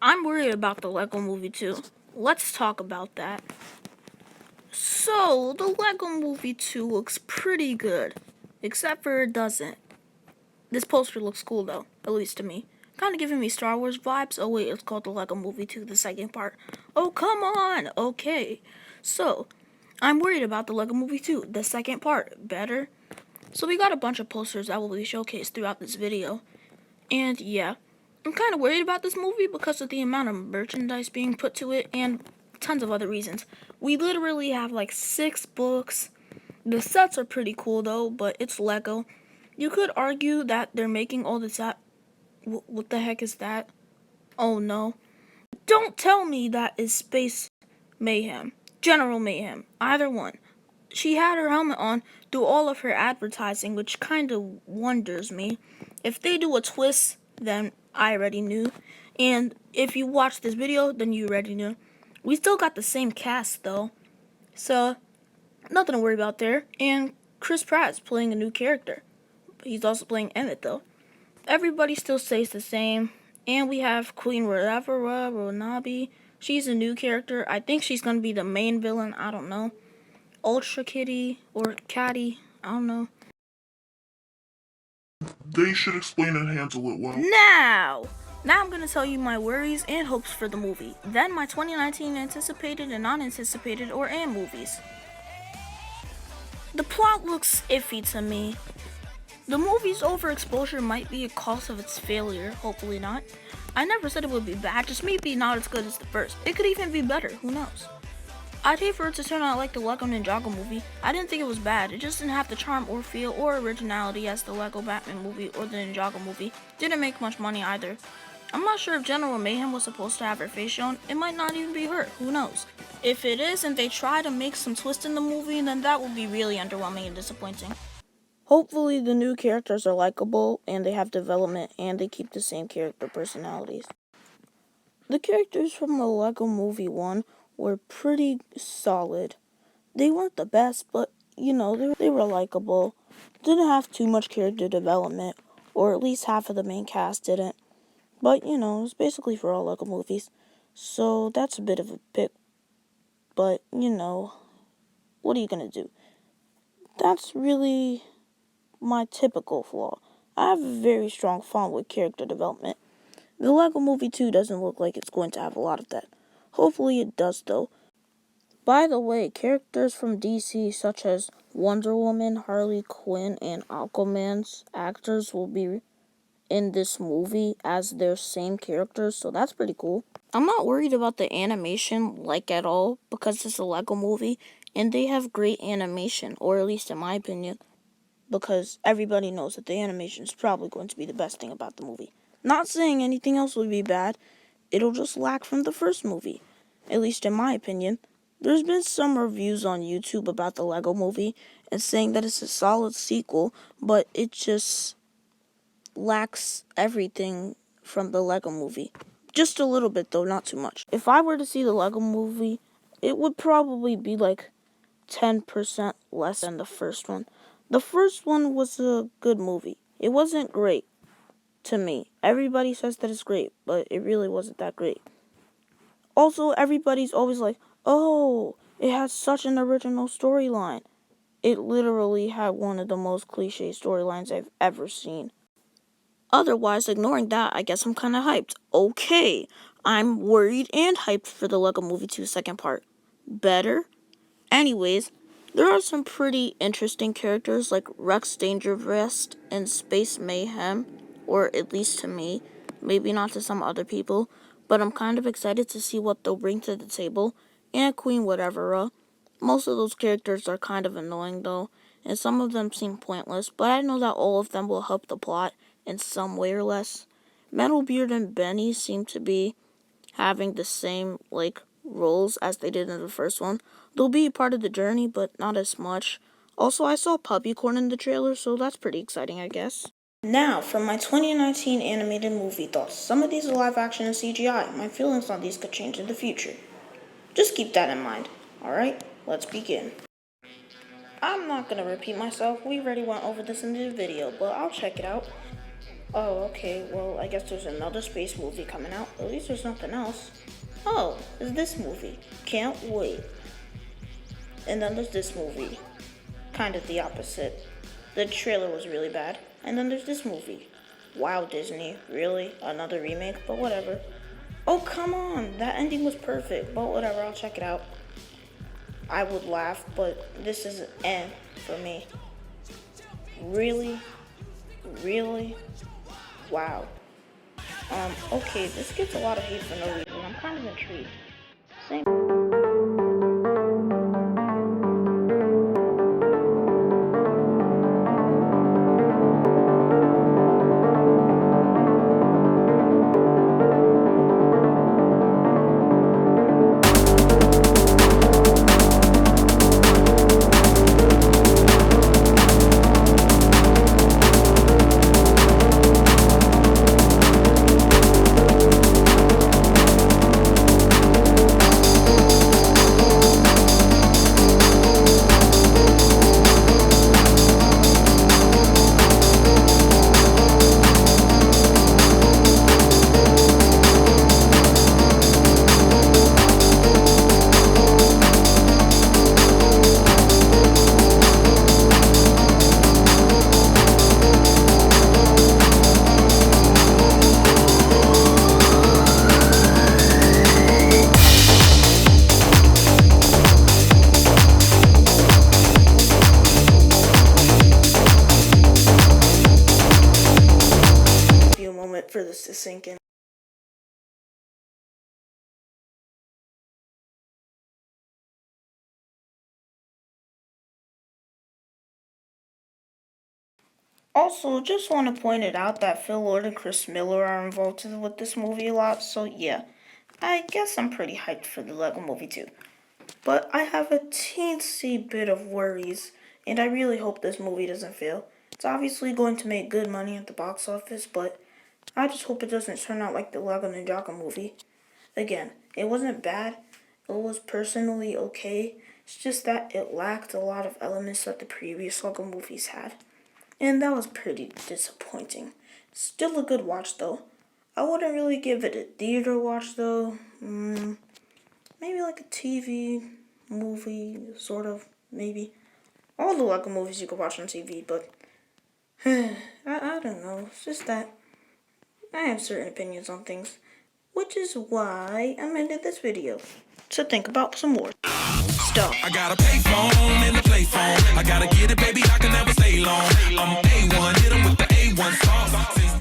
I'm worried about the Lego Movie 2. Let's talk about that. So, the Lego Movie 2 looks pretty good, except for it doesn't. This poster looks cool though, at least to me. Kinda giving me Star Wars vibes. Oh wait, it's called the Lego Movie 2, the second part. Oh, come on! Okay. So, I'm worried about the Lego Movie 2, the second part. Better? So we got a bunch of posters that will be showcased throughout this video. And yeah, I'm kind of worried about this movie because of the amount of merchandise being put to it and tons of other reasons. We literally have like 6 books. The sets are pretty cool though, but it's Lego. You could argue that they're making all this at... What the heck is that? Oh no. Don't tell me that is Space Mayhem. General Mayhem. Either one. She had her helmet on through all of her advertising, which kind of wonders me. If they do a twist, then I already knew. And if you watch this video, then you already knew. We still got the same cast, though. So, nothing to worry about there. And Chris Pratt's playing a new character. He's also playing Emmett, though. Everybody still stays the same. And we have Queen Ronabi. She's a new character. I think she's going to be the main villain. I don't know. Ultra Kitty or Catty, I don't know. They should explain and handle it well. Now I'm gonna tell you my worries and hopes for the movie. Then my 2019 anticipated and non-anticipated or and movies. The plot looks iffy to me. The movie's overexposure might be a cause of its failure, hopefully not. I never said it would be bad, just maybe not as good as the first. It could even be better, who knows? I'd hate for it to turn out like the Lego Ninjago movie. I didn't think it was bad, it just didn't have the charm or feel or originality as the Lego Batman movie or the Ninjago movie. Didn't make much money either. I'm not sure if General Mayhem was supposed to have her face shown. It might not even be her, who knows? If it is and they try to make some twist in the movie, then that would be really underwhelming and disappointing. Hopefully the new characters are likable and they have development and they keep the same character personalities. The characters from the Lego Movie 1 were pretty solid. They weren't the best, but, they were likable. Didn't have too much character development, or at least half of the main cast didn't. But, it's basically for all Lego movies. So, that's a bit of a pick. But, what are you gonna do? That's really my typical flaw. I have a very strong fond with character development. The Lego Movie 2 doesn't look like it's going to have a lot of that. Hopefully it does, though. By the way, characters from DC such as Wonder Woman, Harley Quinn, and Aquaman's actors will be in this movie as their same characters, so that's pretty cool. I'm not worried about the animation, like, at all, because it's a Lego movie, and they have great animation, or at least in my opinion, because everybody knows that the animation is probably going to be the best thing about the movie. Not saying anything else would be bad, it'll just lack from the first movie, at least in my opinion. There's been some reviews on YouTube about the Lego Movie and saying that it's a solid sequel, but it just lacks everything from the Lego Movie. Just a little bit though, not too much. If I were to see the Lego Movie, it would probably be like 10% less than the first one. The first one was a good movie. It wasn't great to me. Everybody says that it's great, but it really wasn't that great. Also, everybody's always like, oh, it has such an original storyline. It literally had one of the most cliche storylines I've ever seen. Otherwise, ignoring that, I guess I'm kind of hyped. Okay, I'm worried and hyped for the Lego Movie 2 second part. Better? Anyways, there are some pretty interesting characters like Rex Dangervest and Space Mayhem, or at least to me, maybe not to some other people, but I'm kind of excited to see what they'll bring to the table, and Queen whatever. Most of those characters are kind of annoying though, and some of them seem pointless, but I know that all of them will help the plot in some way or less. Metalbeard and Benny seem to be having the same, roles as they did in the first one. They'll be part of the journey, but not as much. Also, I saw Puppycorn in the trailer, so that's pretty exciting, I guess. Now, for my 2019 animated movie thoughts. Some of these are live action and CGI. My feelings on these could change in the future. Just keep that in mind. Alright, let's begin. I'm not gonna repeat myself. We already went over this in the video, but I'll check it out. Oh, okay, well, I guess there's another space movie coming out. At least there's nothing else. Oh, it's this movie. Can't wait. And then there's this movie. Kind of the opposite. The trailer was really bad. And then there's this movie. Wow, Disney. Really? Another remake? But whatever. Oh, come on. That ending was perfect. But whatever, I'll check it out. I would laugh, but this is an for me. Really? Really? Wow. Okay, this gets a lot of hate for no reason. I'm kind of intrigued. Same. For this to sink in. Also, just want to point it out that Phil Lord and Chris Miller are involved with this movie a lot, so yeah, I guess I'm pretty hyped for the Lego movie too. But I have a teensy bit of worries, and I really hope this movie doesn't fail. It's obviously going to make good money at the box office, but I just hope it doesn't turn out like the Lego Ninjago movie. Again, it wasn't bad. It was personally okay. It's just that it lacked a lot of elements that the previous Lego movies had. And that was pretty disappointing. Still a good watch though. I wouldn't really give it a theater watch though. Maybe like a TV movie, sort of, maybe. All the Lego movies you could watch on TV, but I don't know. It's just that I have certain opinions on things, which is why I'm ending this video to think about some more stuff. I got a payphone and a play phone. I gotta get it, baby. I can never stay long. I'm A1, hit 'em with the A1 sauce.